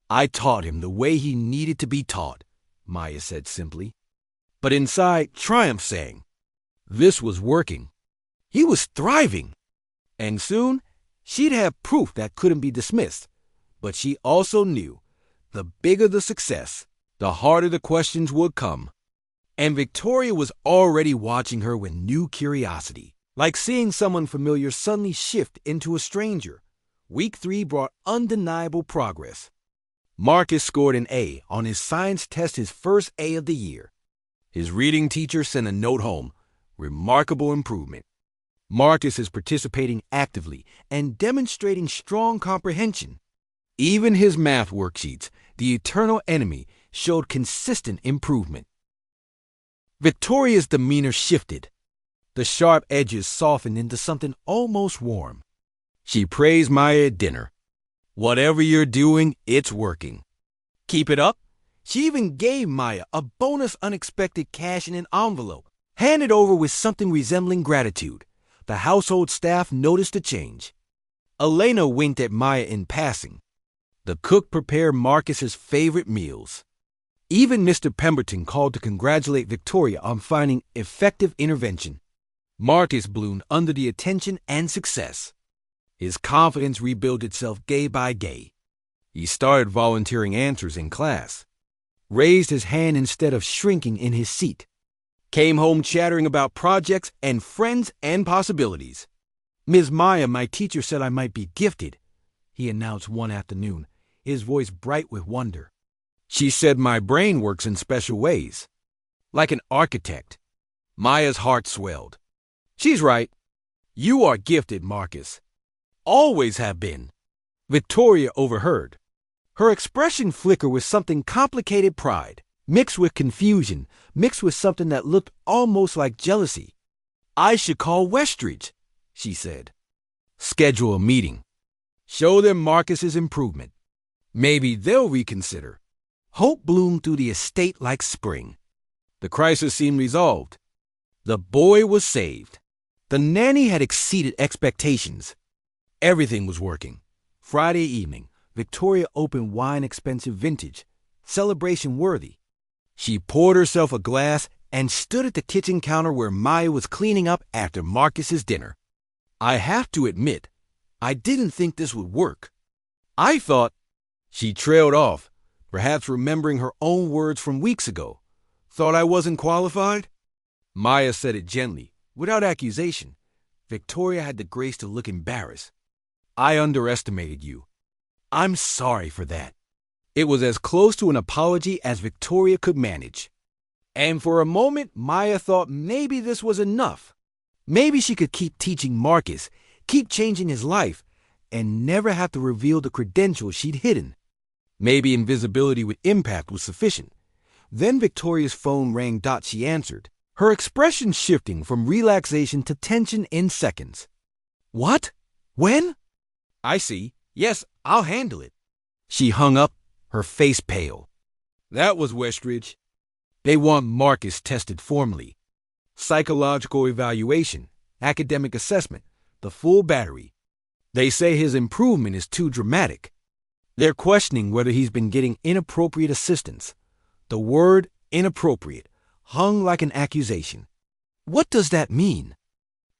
I taught him the way he needed to be taught, Maya said simply. But inside, triumph sang. This was working. He was thriving. And soon, she'd have proof that couldn't be dismissed. But she also knew the bigger the success, the harder the questions would come. And Victoria was already watching her with new curiosity, like seeing someone familiar suddenly shift into a stranger. Week 3 brought undeniable progress. Marcus scored an A on his science test, his first A of the year. His reading teacher sent a note home. Remarkable improvement. Marcus is participating actively and demonstrating strong comprehension. Even his math worksheets, the eternal enemy, showed consistent improvement. Victoria's demeanor shifted. The sharp edges softened into something almost warm. She praised Maya at dinner. Whatever you're doing, it's working. Keep it up. She even gave Maya a bonus unexpected cash in an envelope, handed over with something resembling gratitude. The household staff noticed the change. Elena winked at Maya in passing. The cook prepared Marcus's favorite meals. Even Mr. Pemberton called to congratulate Victoria on finding effective intervention. Marcus bloomed under the attention and success. His confidence rebuilt itself day by day. He started volunteering answers in class, raised his hand instead of shrinking in his seat, came home chattering about projects and friends and possibilities. Ms. Maya, my teacher, said I might be gifted, he announced one afternoon, his voice bright with wonder. She said my brain works in special ways, like an architect. Maya's heart swelled. She's right. You are gifted, Marcus. Always have been. Victoria overheard. Her expression flickered with something complicated pride, mixed with confusion, mixed with something that looked almost like jealousy. I should call Westridge, she said. Schedule a meeting. Show them Marcus's improvement. Maybe they'll reconsider. Hope bloomed through the estate like spring. The crisis seemed resolved. The boy was saved. The nanny had exceeded expectations. Everything was working. Friday evening, Victoria opened wine expensive vintage, celebration worthy. She poured herself a glass and stood at the kitchen counter where Maya was cleaning up after Marcus's dinner. I have to admit, I didn't think this would work. I thought... She trailed off, perhaps remembering her own words from weeks ago. Thought I wasn't qualified? Maya said it gently, without accusation. Victoria had the grace to look embarrassed. I underestimated you. I'm sorry for that. It was as close to an apology as Victoria could manage. And for a moment, Maya thought maybe this was enough. Maybe she could keep teaching Marcus, keep changing his life, and never have to reveal the credentials she'd hidden. Maybe invisibility with impact was sufficient. Then Victoria's phone rang. She answered, her expression shifting from relaxation to tension in seconds. What? When? I see. Yes, I'll handle it. She hung up, her face pale. That was Westridge. They want Marcus tested formally. Psychological evaluation, academic assessment, the full battery. They say his improvement is too dramatic. They're questioning whether he's been getting inappropriate assistance. The word inappropriate hung like an accusation. What does that mean?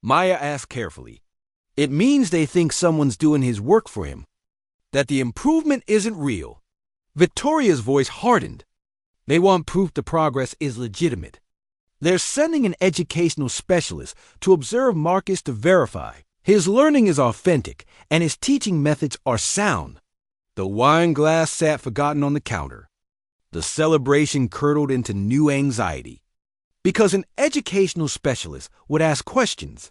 Maya asked carefully. It means they think someone's doing his work for him. That the improvement isn't real. Victoria's voice hardened. They want proof the progress is legitimate. They're sending an educational specialist to observe Marcus to verify his learning is authentic and his teaching methods are sound. The wine glass sat forgotten on the counter. The celebration curdled into new anxiety. Because an educational specialist would ask questions,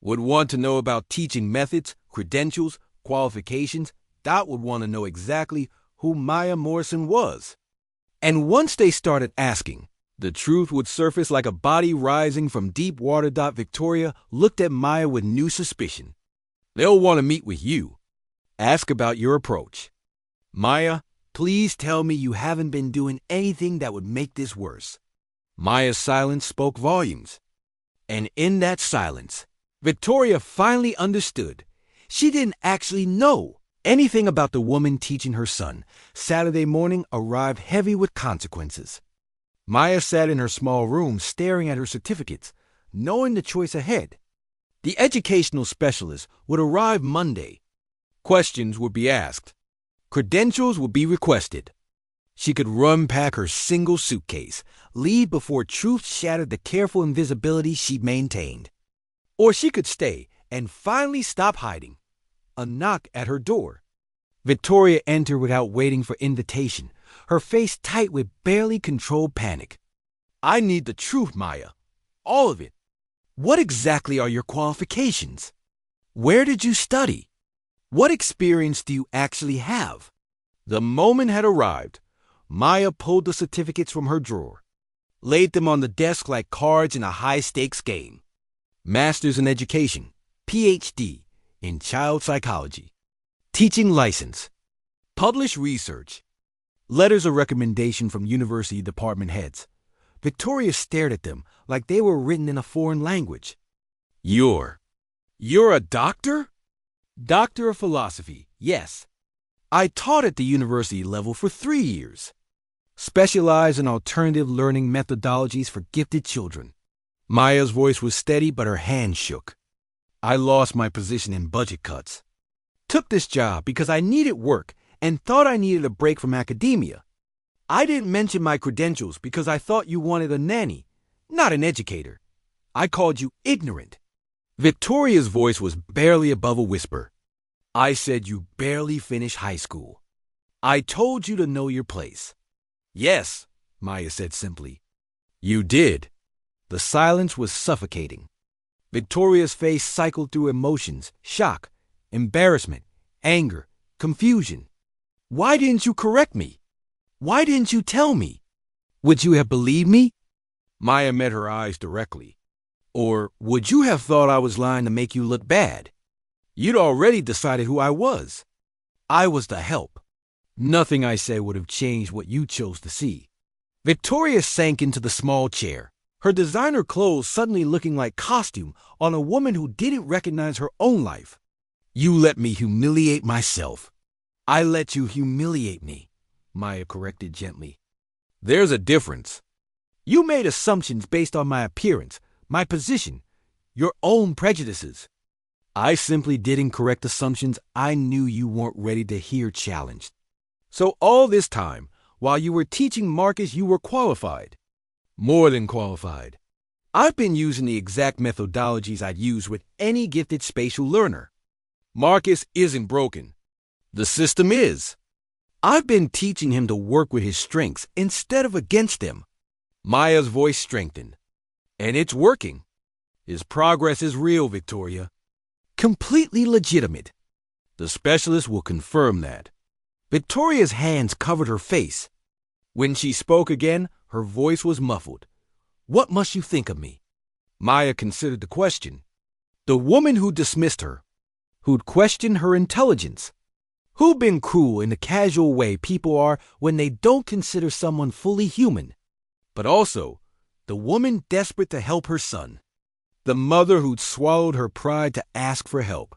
would want to know about teaching methods, credentials, qualifications. Dot would want to know exactly who Maya Morrison was. And once they started asking, the truth would surface like a body rising from deep water. Victoria looked at Maya with new suspicion. They'll want to meet with you. Ask about your approach. Maya, please tell me you haven't been doing anything that would make this worse. Maya's silence spoke volumes. And in that silence, Victoria finally understood. She didn't actually know anything about the woman teaching her son. Saturday morning arrived heavy with consequences. Maya sat in her small room staring at her certificates, knowing the choice ahead. The educational specialist would arrive Monday. Questions would be asked. Credentials would be requested. She could run pack her single suitcase, leave before truth shattered the careful invisibility she maintained. Or she could stay and finally stop hiding. A knock at her door. Victoria entered without waiting for invitation, her face tight with barely controlled panic. I need the truth, Maya. All of it. What exactly are your qualifications? Where did you study? What experience do you actually have? The moment had arrived. Maya pulled the certificates from her drawer, laid them on the desk like cards in a high-stakes game. Master's in Education, Ph.D. in Child Psychology, Teaching License, Published Research, Letters of recommendation from university department heads. Victoria stared at them like they were written in a foreign language. You're a doctor? Doctor of Philosophy, yes. I taught at the university level for 3 years. Specialized in alternative learning methodologies for gifted children. Maya's voice was steady, but her hand shook. I lost my position in budget cuts. Took this job because I needed work and thought I needed a break from academia. I didn't mention my credentials because I thought you wanted a nanny, not an educator. I called you ignorant. Victoria's voice was barely above a whisper. I said you barely finished high school. I told you to know your place. Yes, Maya said simply. You did. The silence was suffocating. Victoria's face cycled through emotions, shock, embarrassment, anger, confusion. Why didn't you correct me? Why didn't you tell me? Would you have believed me? Maya met her eyes directly. Or would you have thought I was lying to make you look bad? You'd already decided who I was. I was the help. Nothing I said would have changed what you chose to see. Victoria sank into the small chair, her designer clothes suddenly looking like costume on a woman who didn't recognize her own life. You let me humiliate myself. I let you humiliate me, Maya corrected gently. There's a difference. You made assumptions based on my appearance, my position, your own prejudices. I simply did incorrect assumptions I knew you weren't ready to hear challenged. So all this time, while you were teaching Marcus, you were qualified. More than qualified. I've been using the exact methodologies I'd use with any gifted spatial learner. Marcus isn't broken. The system is. I've been teaching him to work with his strengths instead of against them. Maya's voice strengthened. And it's working. His progress is real, Victoria. Completely legitimate. The specialist will confirm that. Victoria's hands covered her face. When she spoke again, her voice was muffled. What must you think of me? Maya considered the question. The woman who dismissed her, who'd questioned her intelligence, who'd been cruel in the casual way people are when they don't consider someone fully human, but also the woman desperate to help her son, the mother who'd swallowed her pride to ask for help,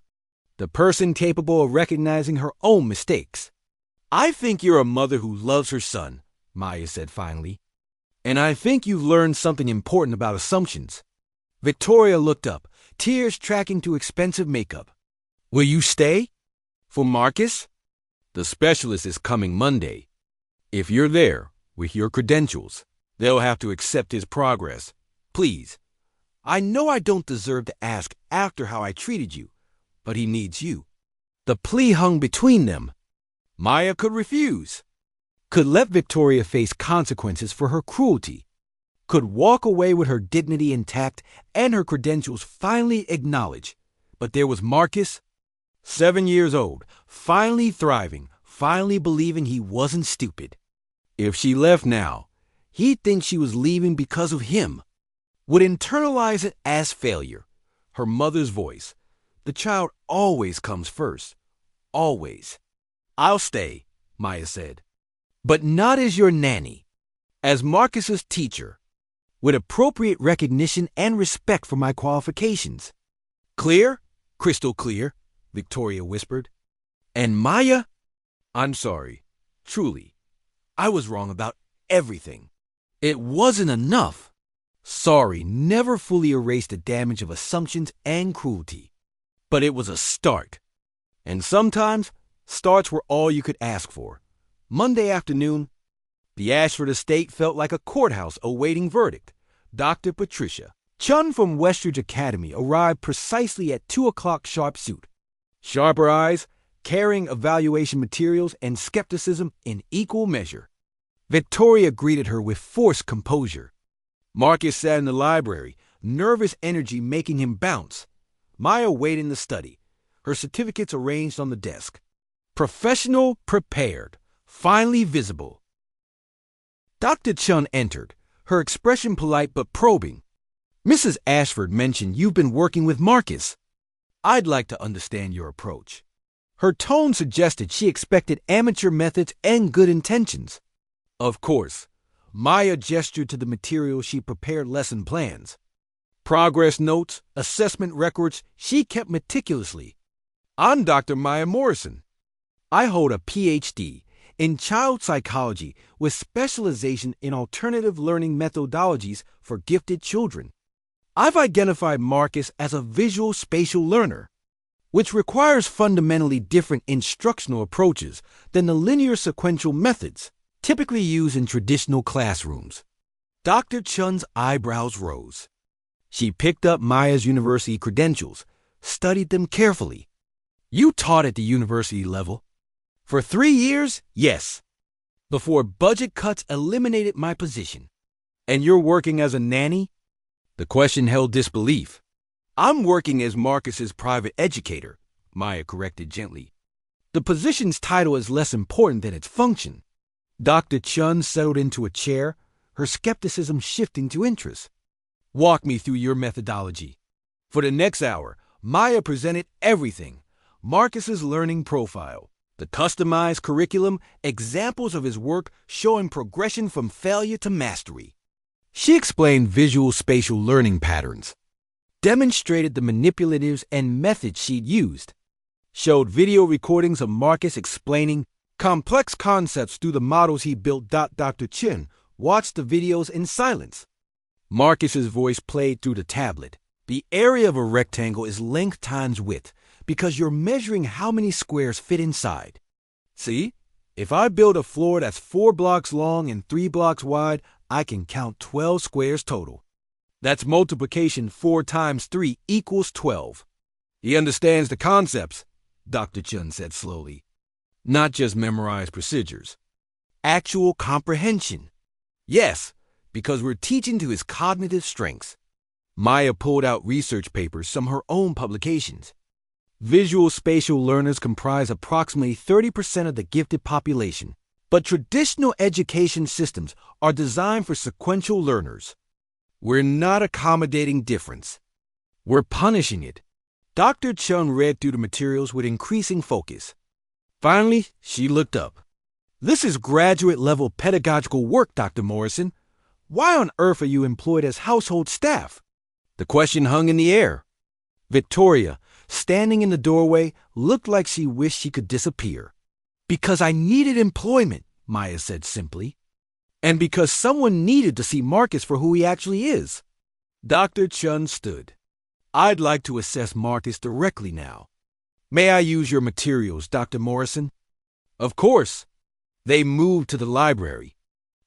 the person capable of recognizing her own mistakes. I think you're a mother who loves her son, Maya said finally. And I think you've learned something important about assumptions. Victoria looked up, tears tracking to expensive makeup. Will you stay? For Marcus? The specialist is coming Monday. If you're there, with your credentials, they'll have to accept his progress. Please. I know I don't deserve to ask after how I treated you, but he needs you. The plea hung between them. Maya could refuse. Could let Victoria face consequences for her cruelty. Could walk away with her dignity intact and her credentials finally acknowledged. But there was Marcus, 7 years old, finally thriving, finally believing he wasn't stupid. If she left now, he'd think she was leaving because of him. Would internalize it as failure. Her mother's voice. The child always comes first. Always. I'll stay, Maya said. But not as your nanny. As Marcus's teacher. With appropriate recognition and respect for my qualifications. Clear? Crystal clear, Victoria whispered. And Maya? I'm sorry. Truly. I was wrong about everything. It wasn't enough. Sorry never fully erased the damage of assumptions and cruelty. But it was a start. And sometimes, starts were all you could ask for. Monday afternoon, the Ashford estate felt like a courthouse awaiting verdict. Dr. Patricia Chun from Westridge Academy arrived precisely at 2 o'clock sharp suit. Sharper eyes, carrying evaluation materials and skepticism in equal measure. Victoria greeted her with forced composure. Marcus sat in the library, nervous energy making him bounce. Maya waited in the study, her certificates arranged on the desk. Professional, prepared, finally visible. Dr. Chun entered, her expression polite but probing. Mrs. Ashford mentioned you've been working with Marcus. I'd like to understand your approach. Her tone suggested she expected amateur methods and good intentions. Of course, Maya gestured to the material she prepared lesson plans. Progress notes, assessment records she kept meticulously. I'm Dr. Maya Morrison. I hold a Ph.D. in child psychology with specialization in alternative learning methodologies for gifted children. I've identified Marcus as a visual spatial learner, which requires fundamentally different instructional approaches than the linear sequential methods typically used in traditional classrooms. Dr. Chun's eyebrows rose. She picked up Maya's university credentials, studied them carefully. You taught at the university level. For 3 years, yes. Before budget cuts eliminated my position. And you're working as a nanny? The question held disbelief. I'm working as Marcus's private educator, Maya corrected gently. The position's title is less important than its function. Dr. Chun settled into a chair, her skepticism shifting to interest. Walk me through your methodology. For the next hour, Maya presented everything. Marcus's learning profile, the customized curriculum, examples of his work showing progression from failure to mastery. She explained visual spatial learning patterns, demonstrated the manipulatives and methods she'd used, showed video recordings of Marcus explaining complex concepts through the models he built. Dr. Chin watched the videos in silence. Marcus's voice played through the tablet. The area of a rectangle is length times width because you're measuring how many squares fit inside. See, if I build a floor that's 4 blocks long and 3 blocks wide, I can count 12 squares total. That's multiplication 4 times 3 equals 12. He understands the concepts, Dr. Chun said slowly. Not just memorized procedures. Actual comprehension. Yes, because we're teaching to his cognitive strengths. Maya pulled out research papers from her own publications. Visual spatial learners comprise approximately 30% of the gifted population, but traditional education systems are designed for sequential learners. We're not accommodating difference. We're punishing it. Dr. Chun read through the materials with increasing focus. Finally, she looked up. This is graduate-level pedagogical work, Dr. Morrison. Why on earth are you employed as household staff? The question hung in the air. Victoria, standing in the doorway, looked like she wished she could disappear. Because I needed employment, Maya said simply. And because someone needed to see Marcus for who he actually is. Dr. Chun stood. I'd like to assess Marcus directly now. May I use your materials, Dr. Morrison? Of course. They moved to the library.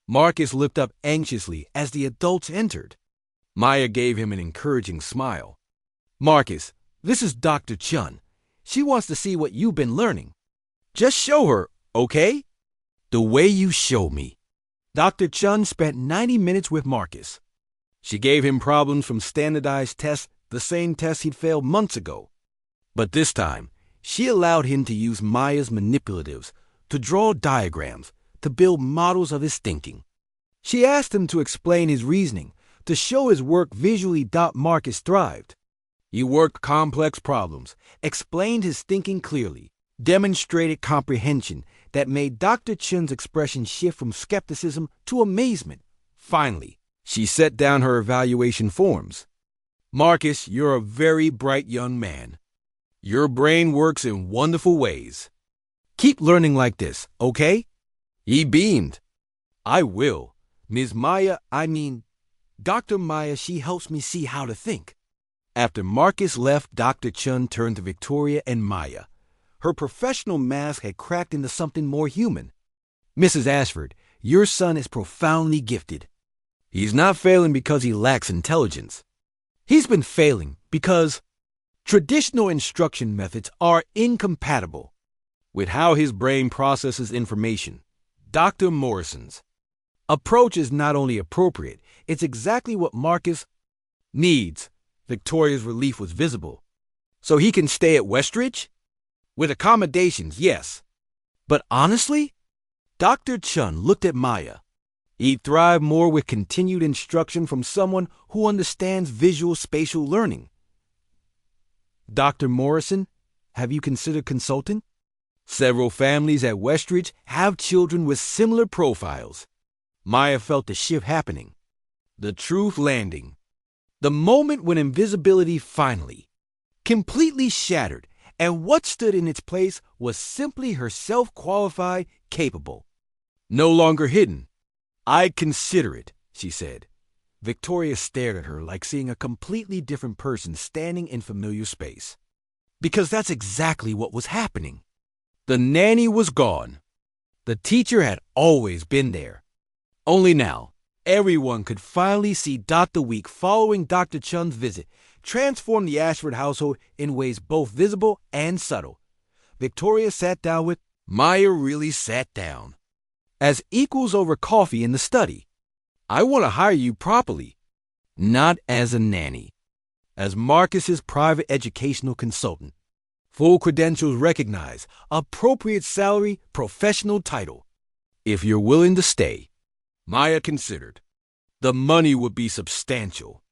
Marcus looked up anxiously as the adults entered. Maya gave him an encouraging smile. Marcus, this is Dr. Chun. She wants to see what you've been learning. Just show her, okay? The way you show me. Dr. Chun spent 90 minutes with Marcus. She gave him problems from standardized tests, the same tests he'd failed months ago. But this time, she allowed him to use Maya's manipulatives, to draw diagrams, to build models of his thinking. She asked him to explain his reasoning, to show his work visually. Marcus thrived. He worked complex problems, explained his thinking clearly, demonstrated comprehension that made Dr. Chun's expression shift from skepticism to amazement. Finally, she set down her evaluation forms. Marcus, you're a very bright young man. Your brain works in wonderful ways. Keep learning like this, okay? He beamed. I will. Ms. Maya, Dr. Maya, she helps me see how to think. After Marcus left, Dr. Chun turned to Victoria and Maya. Her professional mask had cracked into something more human. Mrs. Ashford, your son is profoundly gifted. He's not failing because he lacks intelligence. He's been failing because traditional instruction methods are incompatible with how his brain processes information. Dr. Morrison's approach is not only appropriate, it's exactly what Marcus needs. Victoria's relief was visible. So he can stay at Westridge? With accommodations, yes. But honestly, Dr. Chun looked at Maya. He'd thrive more with continued instruction from someone who understands visual spatial learning. Dr. Morrison, have you considered consulting? Several families at Westridge have children with similar profiles. Maya felt the shift happening. The truth landing. The moment when invisibility finally, completely shattered, and what stood in its place was simply her self-qualified, capable. No longer hidden. I'd consider it, she said. Victoria stared at her like seeing a completely different person standing in familiar space. Because that's exactly what was happening. The nanny was gone. The teacher had always been there. Only now, everyone could finally see the week following Dr. Chun's visit transform the Ashford household in ways both visible and subtle. Victoria sat down with Maya really sat down. As equals over coffee in the study. I want to hire you properly. Not as a nanny. As Marcus's private educational consultant. Full credentials recognized, appropriate salary, professional title. If you're willing to stay. Maya considered. The money would be substantial.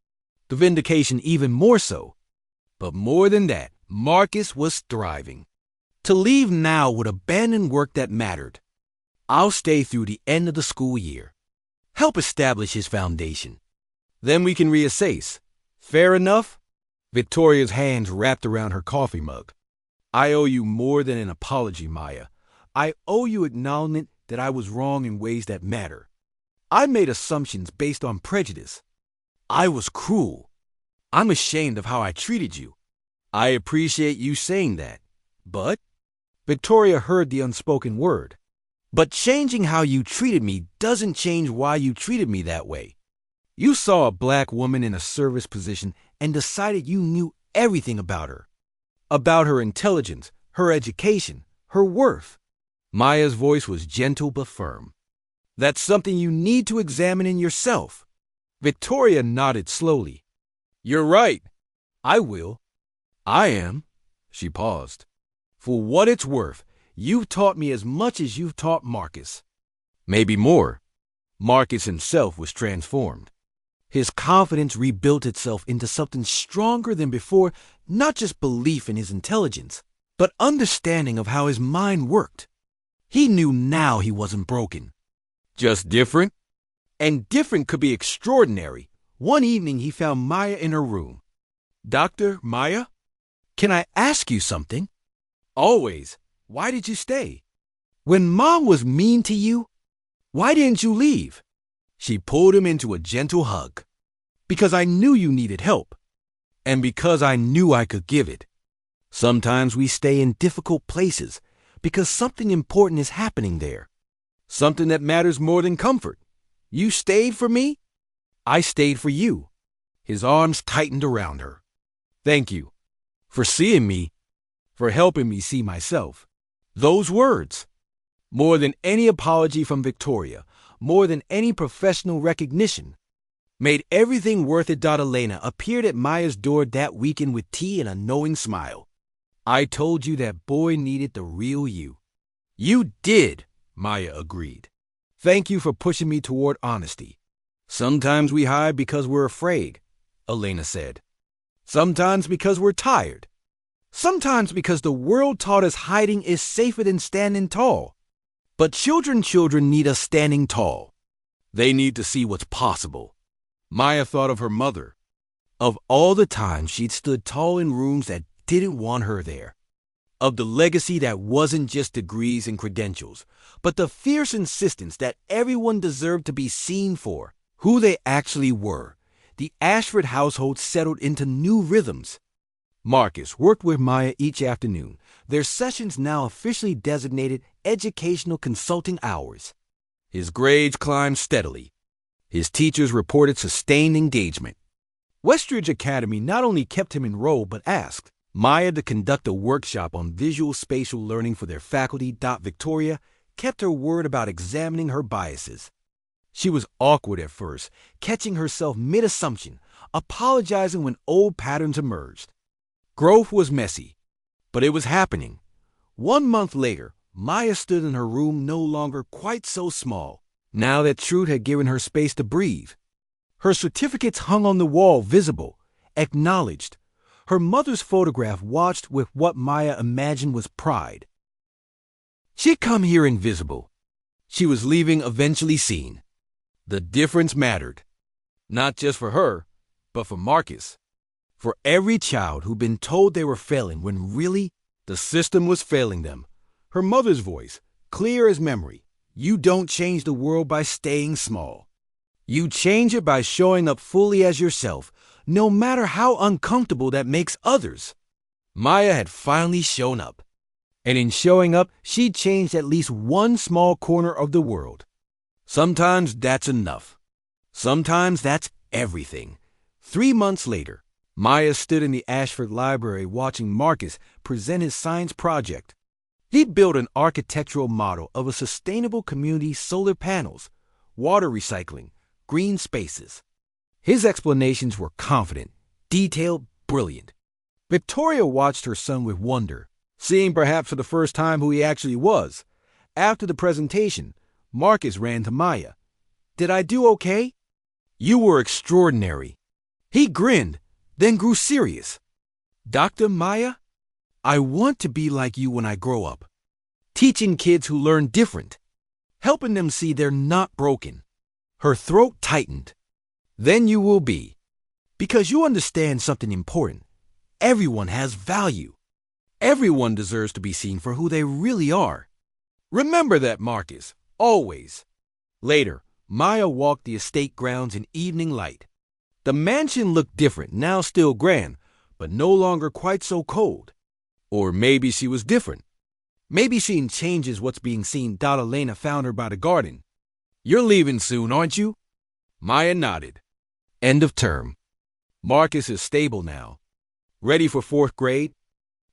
The vindication even more so. But more than that, Marcus was thriving. To leave now would abandon work that mattered. I'll stay through the end of the school year. Help establish his foundation. Then we can reassess. Fair enough? Victoria's hands wrapped around her coffee mug. I owe you more than an apology, Maya. I owe you acknowledgement that I was wrong in ways that matter. I made assumptions based on prejudice. I was cruel. I'm ashamed of how I treated you. I appreciate you saying that. But Victoria heard the unspoken word. But changing how you treated me doesn't change why you treated me that way. You saw a black woman in a service position and decided you knew everything about her intelligence, her education, her worth. Maya's voice was gentle but firm. That's something you need to examine in yourself. Victoria nodded slowly. You're right. I will. I am. She paused. For what it's worth, you've taught me as much as you've taught Marcus. Maybe more. Marcus himself was transformed. His confidence rebuilt itself into something stronger than before, not just belief in his intelligence, but understanding of how his mind worked. He knew now he wasn't broken. Just different? And different could be extraordinary. One evening he found Maya in her room. Dr. Maya? Can I ask you something? Always. Why did you stay? When Mom was mean to you, why didn't you leave? She pulled him into a gentle hug. Because I knew you needed help. And because I knew I could give it. Sometimes we stay in difficult places because something important is happening there. Something that matters more than comfort. You stayed for me? I stayed for you. His arms tightened around her. Thank you. For seeing me. For helping me see myself. Those words. More than any apology from Victoria, more than any professional recognition, made everything worth it. Elena appeared at Maya's door that weekend with tea and a knowing smile. I told you that boy needed the real you. You did, Maya agreed. Thank you for pushing me toward honesty. Sometimes we hide because we're afraid, Elena said. Sometimes because we're tired. Sometimes because the world taught us hiding is safer than standing tall. But children need us standing tall. They need to see what's possible. Maya thought of her mother, of all the times she'd stood tall in rooms that didn't want her there, of the legacy that wasn't just degrees and credentials, but the fierce insistence that everyone deserved to be seen for who they actually were. The Ashford household settled into new rhythms. Marcus worked with Maya each afternoon, their sessions now officially designated educational consulting hours. His grades climbed steadily. His teachers reported sustained engagement. Westridge Academy not only kept him enrolled but asked Maya to conduct a workshop on visual spatial learning for their faculty. Victoria kept her word about examining her biases. She was awkward at first, catching herself mid-assumption, apologizing when old patterns emerged. Growth was messy, but it was happening. 1 month later, Maya stood in her room no longer quite so small, now that truth had given her space to breathe. Her certificates hung on the wall, visible, acknowledged. Her mother's photograph watched with what Maya imagined was pride. She'd come here invisible. She was leaving eventually seen. The difference mattered, not just for her, but for Marcus. For every child who'd been told they were failing when really the system was failing them. Her mother's voice, clear as memory. You don't change the world by staying small. You change it by showing up fully as yourself, no matter how uncomfortable that makes others. Maya had finally shown up. And in showing up, she'd changed at least one small corner of the world. Sometimes that's enough. Sometimes that's everything. 3 months later, Maya stood in the Ashford Library watching Marcus present his science project. He'd built an architectural model of a sustainable community: solar panels, water recycling, green spaces. His explanations were confident, detailed, brilliant. Victoria watched her son with wonder, seeing perhaps for the first time who he actually was. After the presentation, Marcus ran to Maya. Did I do okay? You were extraordinary. He grinned, then grew serious. Dr. Maya, I want to be like you when I grow up. Teaching kids who learn different. Helping them see they're not broken. Her throat tightened. Then you will be. Because you understand something important. Everyone has value. Everyone deserves to be seen for who they really are. Remember that, Marcus. Always. Later, Maya walked the estate grounds in evening light. The mansion looked different, now still grand, but no longer quite so cold. Or maybe she was different. Maybe seeing changes what's being seen. Elena found her by the garden. You're leaving soon, aren't you? Maya nodded. End of term. Marcus is stable now. Ready for 4th grade?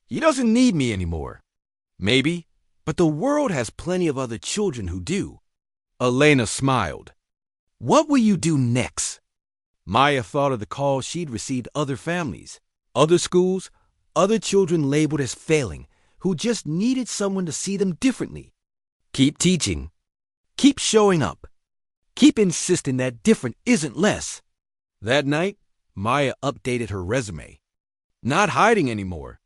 He doesn't need me anymore. Maybe, but the world has plenty of other children who do. Elena smiled. What will you do next? Maya thought of the calls she'd received other families, other schools, other children labeled as failing, who just needed someone to see them differently. Keep teaching. Keep showing up. Keep insisting that different isn't less. That night, Maya updated her resume. Not hiding anymore.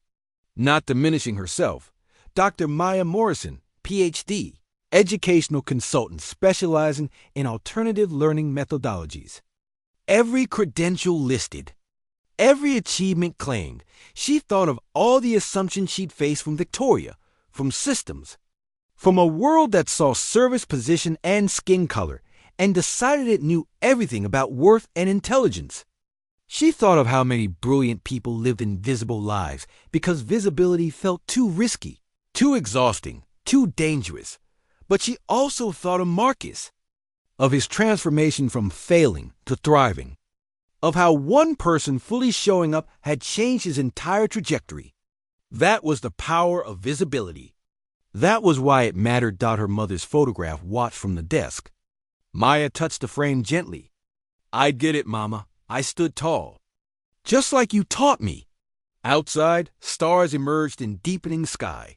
Not diminishing herself. Dr. Maya Morrison, Ph.D., educational consultant specializing in alternative learning methodologies. Every credential listed. Every achievement claimed. She thought of all the assumptions she'd faced from Victoria, from systems, from a world that saw service position and skin color, and decided it knew everything about worth and intelligence. She thought of how many brilliant people lived invisible lives because visibility felt too risky, too exhausting, too dangerous. But she also thought of Marcus, of his transformation from failing to thriving, of how one person fully showing up had changed his entire trajectory. That was the power of visibility. That was why it mattered. Her mother's photograph watched from the desk. Maya touched the frame gently. I'd get it, Mama. I stood tall. Just like you taught me. Outside, stars emerged in deepening sky.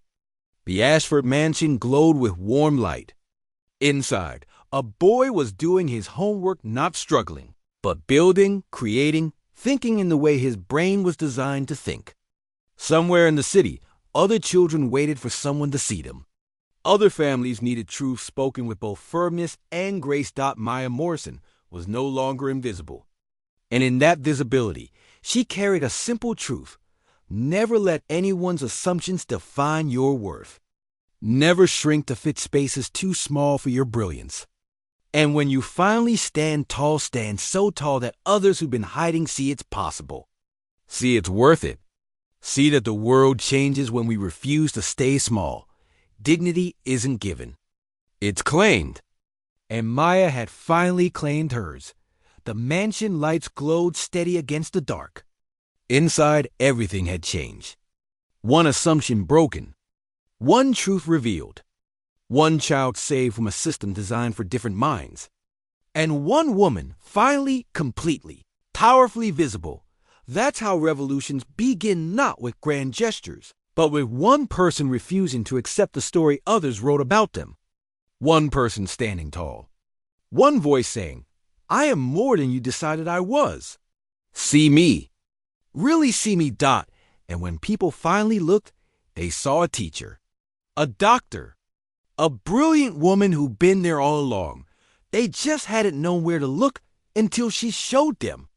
The Ashford mansion glowed with warm light. Inside, a boy was doing his homework, not struggling, but building, creating, thinking in the way his brain was designed to think. Somewhere in the city, other children waited for someone to see them. Other families needed truth spoken with both firmness and grace. Maya Morrison was no longer invisible. And in that visibility, she carried a simple truth. Never let anyone's assumptions define your worth. Never shrink to fit spaces too small for your brilliance. And when you finally stand tall, stand so tall that others who've been hiding see it's possible. See it's worth it. See that the world changes when we refuse to stay small. Dignity isn't given. It's claimed. And Maya had finally claimed hers. The mansion lights glowed steady against the dark. Inside, everything had changed. One assumption broken. One truth revealed. One child saved from a system designed for different minds. And one woman finally, completely, powerfully visible. That's how revolutions begin, not with grand gestures, but with one person refusing to accept the story others wrote about them. One person standing tall. One voice saying, I am more than you decided I was. See me. Really see me. And when people finally looked, they saw a teacher, a doctor, a brilliant woman who'd been there all along. They just hadn't known where to look until she showed them.